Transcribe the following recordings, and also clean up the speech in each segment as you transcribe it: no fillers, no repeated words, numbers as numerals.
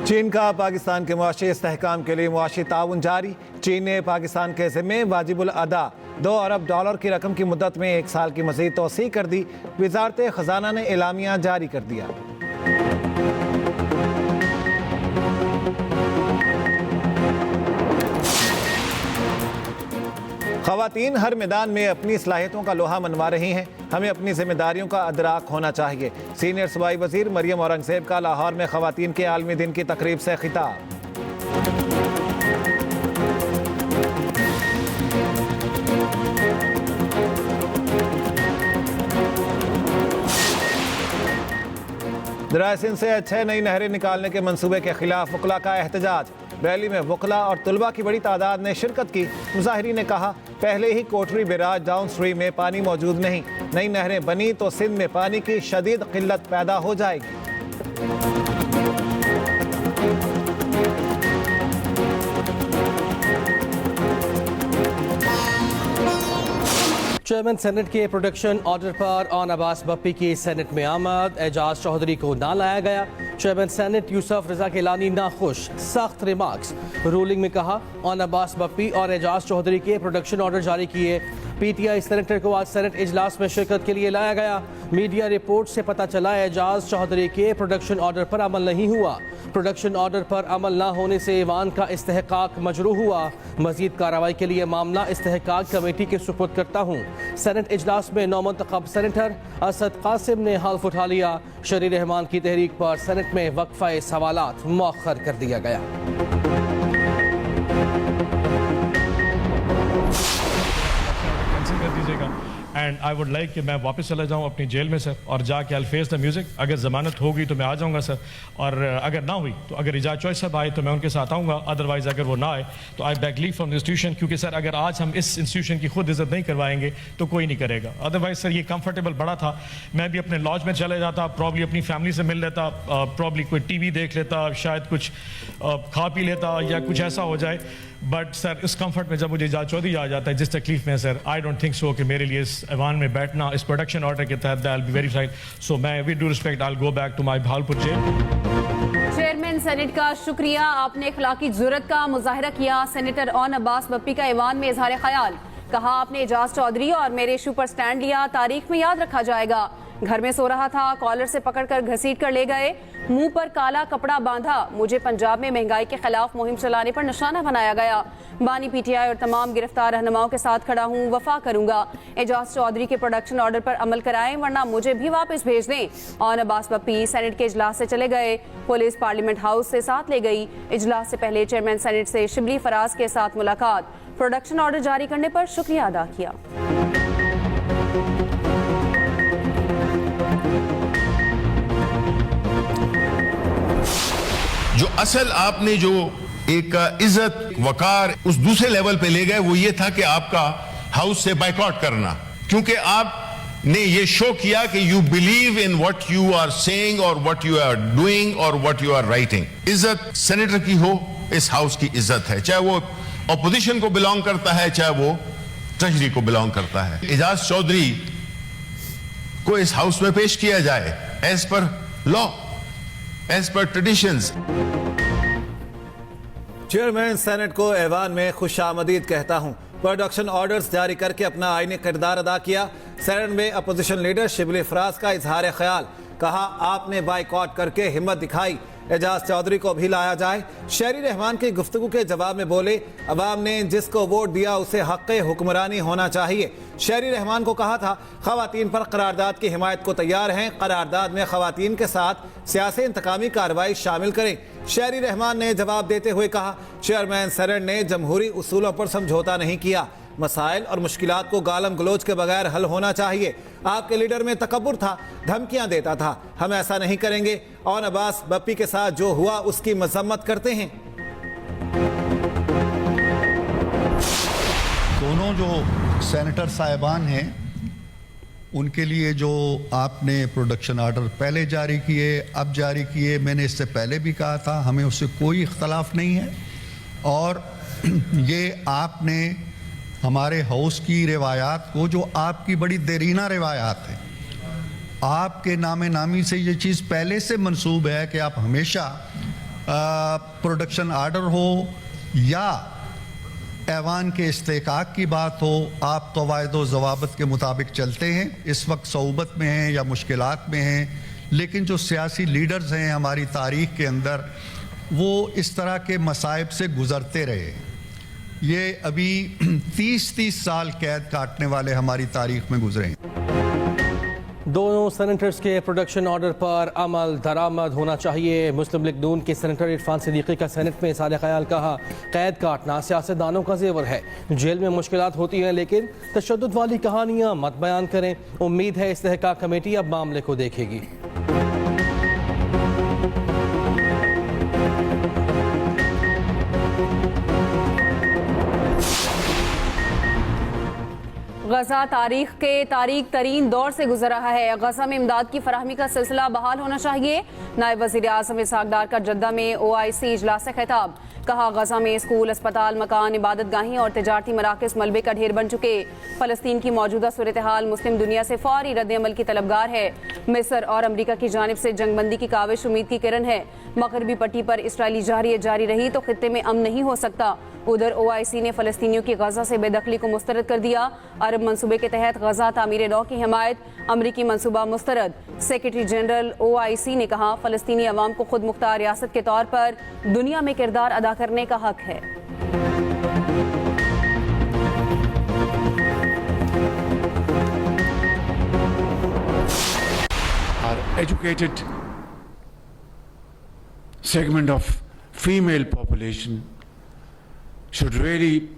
चीन का पाकिस्तान के मुआशी इस्तेहकाम के लिए मुआशी ताउन जारी। चीन ने पाकिस्तान के ज़िम्मे वाजिबुल अदा $2 अरब की रकम की मुद्दत में 1 साल की मज़ीद तोसी कर दी। वज़ारत ख़जाना ने एलामिया जारी कर दिया। ख़वातीन हर मैदान में अपनी सलाहियतों का लोहा मनवा रही हैं। हमें अपनी जिम्मेदारियों का अदराक होना चाहिए। सीनियर सूबाई वज़ीर मरियम औरंगज़ेब का लाहौर में ख़वातीन के आलमी दिन की तकरीब से खिताब। दरियाए सिंध से 6 नई नहरें निकालने के मंसूबे के खिलाफ वकला का एहतजाज। रैली में वकला और तुलबा की बड़ी तादाद ने शिरकत की। मुजाहिरीन ने कहा, पहले ही कोटरी बैराज डाउन स्ट्रीम में पानी मौजूद नहीं, नई नहरें बनी तो सिंध में पानी की शदीद किल्लत पैदा हो जाएगी। चेयरमैन सेनेट के प्रोडक्शन ऑर्डर पर ऑन अब्बास बप्पी की सेनेट में आमद। एजाज चौधरी को ना लाया गया। चेयरमैन सेनेट यूसुफ रजा केलानी नाखुश, सख्त रिमार्क्स। रूलिंग में कहा, ऑन अब्बास बप्पी और एजाज चौधरी के प्रोडक्शन ऑर्डर जारी किए। पीटीआई सेनेटर को आज सेनेट इजलास में शिरकत के लिए लाया गया। मीडिया रिपोर्ट से पता चला एजाज चौधरी के प्रोडक्शन ऑर्डर पर अमल नहीं हुआ। प्रोडक्शन ऑर्डर पर अमल न होने से ईवान का इस्तेहकाक मजरूह हुआ। मजीद कार्रवाई के लिए मामला इस्तेहकाक कमेटी के सुपुर्द करता हूँ। सेनेट इजलास में नौमंतखब सेनेटर असद कासिम ने हल्फ उठा लिया। शरी रहमान की तहरीक पर सेनेट में वक्फा सवालात मौखर कर दिया गया। एंड आई वुड लाइक कि मैं वापस चला जाऊँ अपनी जेल में सर, और जाके आई फेस द म्यूज़िक। अगर ज़मानत होगी तो मैं आ जाऊँगा सर, और अगर ना हुई तो अगर एजाज चौधरी साहब आए तो मैं उनके साथ आऊँगा। अदरवाइज़ अगर वो ना आए तो I back leave from the institution, क्योंकि सर अगर आज हम इस इंस्टीट्यूशन की खुद इज़्ज़त नहीं करवाएंगे तो कोई नहीं करेगा। अदरवाइज़ सर ये कंफर्टेबल बड़ा था, मैं भी अपने लॉज में चले जाता, प्रॉब्ली अपनी फैमिली से मिल लेता, प्रॉब्ली कोई TV देख लेता, शायद कुछ खा पी लेता या कुछ ऐसा हो जाए। बट सर इस कंफर्ट में जब मुझे एजाज चौधरी आ जाता है जिस तकलीफ में sir, I don't think so कि मेरे लिए इस ऐवान में बैठना इस प्रोडक्शन ऑर्डर के तहत I will be very fine. So मैं with due respect I will go back to my Bahawalpur jail. Chairman senate का शुक्रिया, आपने इखलाकी जुर्रत का मुजाहिरा किया। सेनेटर ऑन अब्बास बप्पी का ऐवान में इजहार ख्याल। कहा, आपने एजाज चौधरी और मेरे इशू पर स्टैंड लिया, तारीख में याद रखा जाएगा। घर में सो रहा था, कॉलर से पकड़कर घसीट कर ले गए, मुंह पर काला कपड़ा बांधा, मुझे पंजाब में महंगाई के खिलाफ मुहिम चलाने पर निशाना बनाया गया। बानी पीटीआई और तमाम गिरफ्तार रहनुमाओं के साथ खड़ा हूँ, वफा करूंगा। एजाज चौधरी के प्रोडक्शन ऑर्डर पर अमल कराएं वरना मुझे भी वापस भेज दें। ऑन अब्बास बप्पी सेनेट के इजलास से चले गए। पुलिस पार्लियामेंट हाउस से साथ ले गई। इजलास से पहले चेयरमैन सेनेट से शिबली फराज के साथ मुलाकात। प्रोडक्शन ऑर्डर जारी करने पर शुक्रिया अदा किया। जो असल आपने जो एक इज्जत वकार उस दूसरे लेवल पे ले गए वो ये था कि आपका हाउस से बाइकआउट करना, क्योंकि आपने ये शो किया कि you believe in what you are saying और व्हाट यू आर डूइंग और व्हाट यू आर राइटिंग। इज्जत सेनेटर की हो, इस हाउस की इज्जत है, चाहे वो ऑपोजिशन को बिलोंग करता है चाहे वो ट्रेजरी को बिलोंग करता है। एजाज चौधरी को इस हाउस में पेश किया जाए as per law, as per traditions. Chairman senate को ऐवान में खुशामदीद कहता हूँ। प्रोडक्शन ऑर्डर्स जारी करके अपना आईनी किरदार अदा किया। सेनेट में अपोजिशन लीडर शिबली फराज का इजहार ख्याल। कहा, आपने बाइकआउट करके हिम्मत दिखाई, एजाज चौधरी को भी लाया जाए। शरी रहमान की गुफ्तगू के जवाब में बोले, अवाम ने जिसको वोट दिया उसे हक़ हुक्मरानी होना चाहिए। शरी रहमान को कहा था, ख़वातीन पर करारदाद की हिमायत को तैयार हैं, करारदाद में ख़वातीन के साथ सियासी इंतकामी कार्रवाई शामिल करें। शरी रहमान ने जवाब देते हुए कहा, चेयरमैन सेनेट ने जमहूरी उसूलों पर समझौता नहीं किया, मसाइल और मुश्किलात को गालम गलोच के बगैर हल होना चाहिए। आपके लीडर में तकब्बुर था, धमकियां देता था, हम ऐसा नहीं करेंगे। ऑन अब्बास बप्पी के साथ जो हुआ उसकी मजम्मत करते हैं। दोनों जो सेनेटर साहिबान हैं उनके लिए जो आपने प्रोडक्शन ऑर्डर पहले जारी किए, अब जारी किए, मैंने इससे पहले भी कहा था, हमें उससे कोई इख्तलाफ नहीं है। और ये आपने हमारे हाउस की रिवायात को, जो आपकी बड़ी देरीना रिवायात है, आपके नामे नामी से ये चीज़ पहले से मंसूब है कि आप हमेशा प्रोडक्शन आर्डर हो या ऐवान के इस्तेकाक की बात हो, आप तो वायदो ज़वाबत के मुताबिक चलते हैं। इस वक्त सऊबत में हैं या मुश्किलात में हैं, लेकिन जो सियासी लीडर्स हैं हमारी तारीख़ के अंदर, वो इस तरह के मसाइब से गुज़रते रहे। ये अभी 30-30 साल कैद काटने वाले हमारी तारीख़ में गुजरे हैं। दोनों सेनेटर्स के प्रोडक्शन ऑर्डर पर अमल दरामद होना चाहिए। मुस्लिम लीग नून के सेनेटर इरफान सिद्दीकी का सेनेट में इज़हार ख्याल। कहा, कैद काटना सियासतदानों का जेवर है, जेल में मुश्किलात होती हैं, लेकिन तशद्दुद वाली कहानियाँ मत बयान करें। उम्मीद है इस्तेहकाक कमेटी अब मामले को देखेगी। गजा तारीख के तारीख तरीन दौर से गुजर रहा है। गजा में इमदाद की फराहमी का सिलसिला बहाल होना चाहिए। नायब वज़ीर आज़म इसहाक डार का जद्दा में OIC इजलास से खिताब। कहा, गजा में स्कूल, अस्पताल, मकान, इबादत गाहें और तिजारती मराकज़ मलबे का ढेर बन चुके। फ़लस्तीन की मौजूदा सूरत हाल मुस्लिम दुनिया से फौरी रद्द-ए-अमल की तलबगार है। मिस्र और अमरीका की जानिब से जंगबंदी की काविश उम्मीद की किरण है। मगरबी पट्टी पर इसराइली जहरियत जारी रही तो खित्ते में अमन नहीं हो सकता। उधर OIC ने फ़लस्तीनियों की गजा से बेदखली को मुस्तरद कर दिया। अरब मंसूबे के तहत गजा तामीर नौ की हिमायत, अमरीकी मंसूबा मुस्तरद। सेक्रेटरी जनरल OIC ने कहा, फ़लस्तीनी अवाम को खुद मुख्तार रियासत के तौर पर दुनिया में किरदार अदा करने का हक है। Our educated segment of female population should really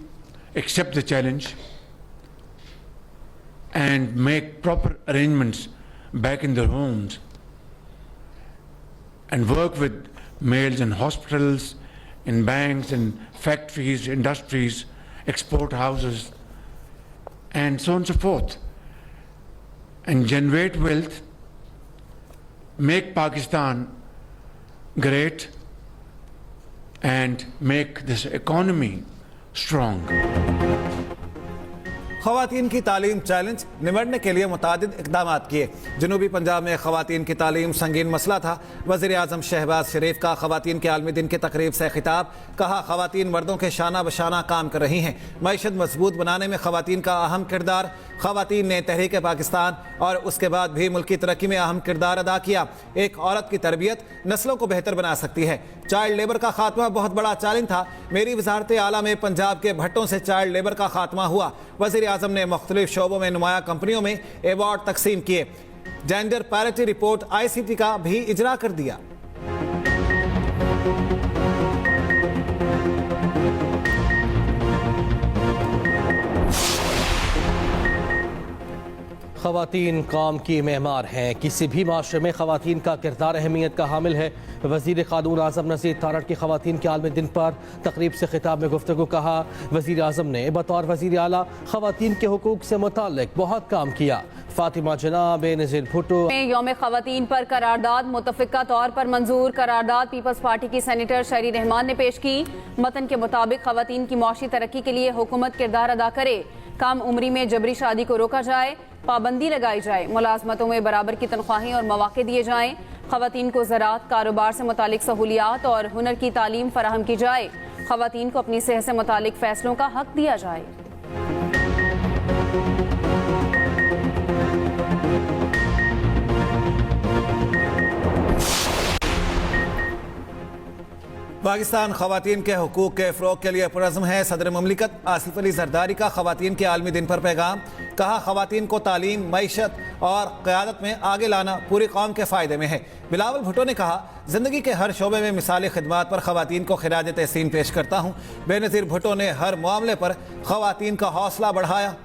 accept the challenge and make proper arrangements back in their homes and work with males in hospitals, in banks, in factories, industries, export houses, and so on and so forth, and generate wealth, make Pakistan great, and make this economy strong. ख़वातीन की तालीम challenge निमटने के लिए मुतादिद इक़दाम किए। जनूबी पंजाब में ख़वातीन की तालीम संगीन मसला था। वज़ीर आज़म शहबाज शरीफ का ख़वातीन के आलमी दिन की तकरीब से खिताब। कहा, ख़वातीन मर्दों के शाना बशाना काम कर रही हैं। मईशत मजबूत बनाने में ख़वातीन का अहम किरदार। ख़वातीन ने तहरीक पाकिस्तान और उसके बाद भी मुल्क की तरक्की में अहम किरदार अदा किया। एक औरत की तरबियत नस्लों को बेहतर बना सकती है। चाइल्ड लेबर का खात्मा बहुत बड़ा चैलेंज था। मेरी वजारत आला में पंजाब के भट्टों से चाइल्ड लेबर का खात्मा हुआ। वज़ीर आज़म ने मुख्तलिफ शोबों में नुमाया कंपनियों में एवार्ड तकसीम किए। जेंडर पैरिटी रिपोर्ट ICT का भी इजरा कर दिया। ख़वातीन काम की मेहमार हैं। किसी भी माशरे में ख़वातीन का किरदार अहमियत का हामिल है। वज़ीर क़ानून आज़म नज़ीर तारड़ की ख़वातीन के आलमी दिन पर तकरीब से खिताब में गुफ्तगू। कहा, वज़ीर आज़म ने बतौर वज़ीर आला ख़वातीन के हुकूक से मुताल्लिक़ बहुत काम किया। फातिमा जनाब, बेनज़ीर भुट्टो। यौम ख़वातीन पर करारदाद मुतफ़िक़ा तौर पर मंजूर। करारदाद पीपल्स पार्टी की सेनेटर शहरी रहमान ने पेश की। मतन के मुताबिक ख़वातीन की मौशी तरक्की के लिए हुकूमत किरदार अदा करे। कम उम्री में जबरी शादी को रोका जाए, पाबंदी लगाई जाए, मुलाजमतों में बराबर की तनख्वाहें और मौके दिए जाएं। ख़वातीन को ज़राअत, कारोबार से मुतालिक सहूलियात और हुनर की तालीम फराहम की जाए। ख़वातीन को अपनी सेहत से मुतालिक फ़ैसलों का हक दिया जाए। पाकिस्तान ख़वातीन के हुकूक के फ़रोग़ के लिए पुरज़्म है। सदर मुमलिकत आसिफ अली ज़रदारी का ख़वातीन के आलमी दिन पर पैगाम। कहा, ख़वातीन को तालीम, मईशत और क़यादत में आगे लाना पूरी कौम के फ़ायदे में है। बिलावल भुट्टो ने कहा, ज़िंदगी के हर शोबे में मिसाली खिदमात पर ख़वातीन को खिराज तहसीन पेश करता हूँ। बेनज़ीर भुट्टो ने हर मामले पर ख़वातीन का हौसला बढ़ाया।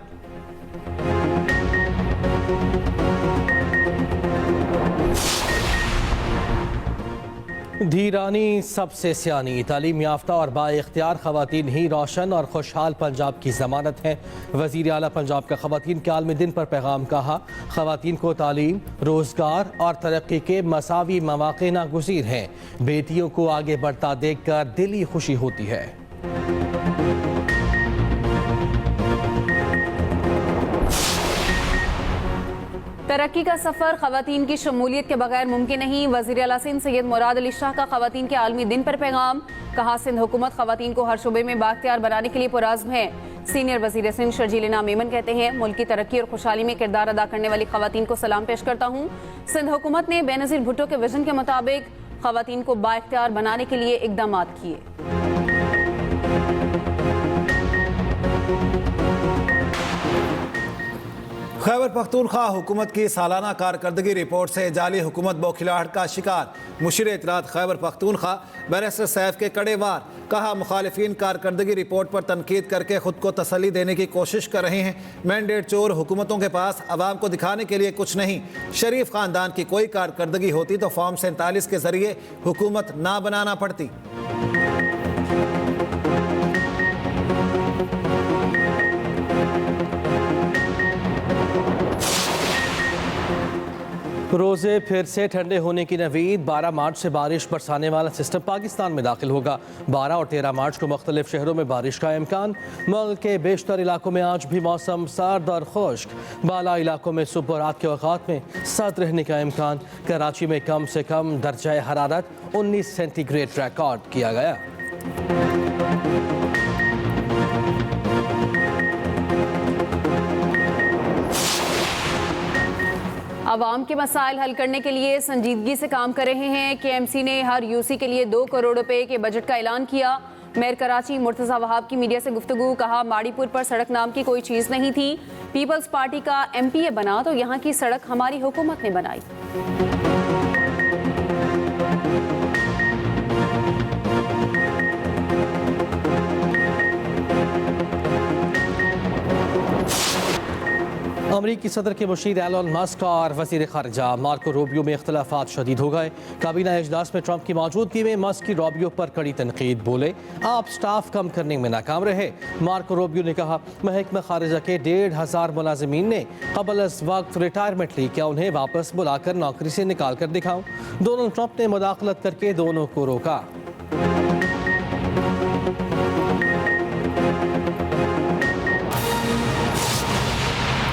धीरानी सबसे सियानी, तालीम याफ्ता और बाइख्तियार ख़वातीन ही रोशन और खुशहाल पंजाब की ज़मानत है। वज़ीर आला पंजाब का ख़वातीन के आलमी दिन पर पैगाम। कहा, ख़वातीन को तालीम, रोज़गार और तरक्की के मसावी मौक़े नागुज़ीर हैं। बेटियों को आगे बढ़ता देख कर दिली खुशी होती है। तरक्की का सफर खवातीन की शमूलियत के बगैर मुमकिन नहीं। वज़ीर आला सिंध सैयद मुराद अली शाह का खवातीन के आलमी दिन पर पैगाम। कहा सिंध हुकूमत खवातीन को हर शोबे में बाख्तियार बनाने के लिए पुरअज़्म है। सीनियर वज़ीर सिंध शर्जील इनाम मेमन कहते हैं, मुल्क की तरक्की और खुशहाली में किरदार अदा करने वाली खवातीन को सलाम पेश करता हूँ। सिंध हुकूमत ने बेनज़ीर भुट्टो के विजन के मुताबिक खवातीन को बाख्तियार बनाने के लिए इक़दाम किए। खैबर पख्तूनख्वा हुकूमत की सालाना कारकर्दगी रिपोर्ट से जाली हुकूमत बौखिलाहट का शिकार। मुशीर इत्तलात खैबर पख्तूनख्वा बैरिस्टर सैफ के कड़े वार। कहा, मुखालिफिन कारकर्दगी रिपोर्ट पर तनकीद करके खुद को तसल्ली देने की कोशिश कर रहे हैं। मैंडेट चोर हुकूमतों के पास अवाम को दिखाने के लिए कुछ नहीं। शरीफ ख़ानदान की कोई कारकर्दगी होती तो फॉर्म 47 के जरिए हुकूमत ना बनाना पड़ती। रोज़े फिर से ठंडे होने की नवीद। 12 मार्च से बारिश बरसाने वाला सिस्टम पाकिस्तान में दाखिल होगा। 12 और 13 मार्च को मुख्तलिफ शहरों में बारिश का इम्कान। मुल्क के बेशतर इलाकों में आज भी मौसम सर्द और खुश्क। बाला इलाकों में सुबह रात के औकात में सर्द रहने का इम्कान। कराची में कम से कम दर्जा हरारत 19 सेंटीग्रेड रिकॉर्ड किया गया। अवाम के मसाइल हल करने के लिए संजीदगी से काम कर रहे हैं। KMC ने हर यूसी के लिए 2 करोड़ रुपए के बजट का ऐलान किया। मेयर कराची मुर्तज़ा वहाब की मीडिया से गुफ्तगू। कहा, माड़ीपुर पर सड़क नाम की कोई चीज़ नहीं थी। पीपल्स पार्टी का MPA बना तो यहाँ की सड़क हमारी हुकूमत ने बनाई। अमरीकी सदर के मुशीर एलन मस्क और वज़ीर ख़ारिजा मार्को रूबियो में इख्तलाफात शदीद हो गए। काबीना इजलास में ट्रंप की मौजूदगी में मस्क की रूबियो पर कड़ी तनकीद। बोले, आप स्टाफ कम करने में नाकाम रहे। मार्को रूबियो ने कहा, महकमा ख़ारिजा के 1,500 मुलाजिमीन ने क़बल अज़ वक्त रिटायरमेंट ली, क्या उन्हें वापस बुलाकर नौकरी से निकाल कर दिखाऊं? डोनाल्ड ट्रंप ने मुदाखलत करके दोनों को रोका।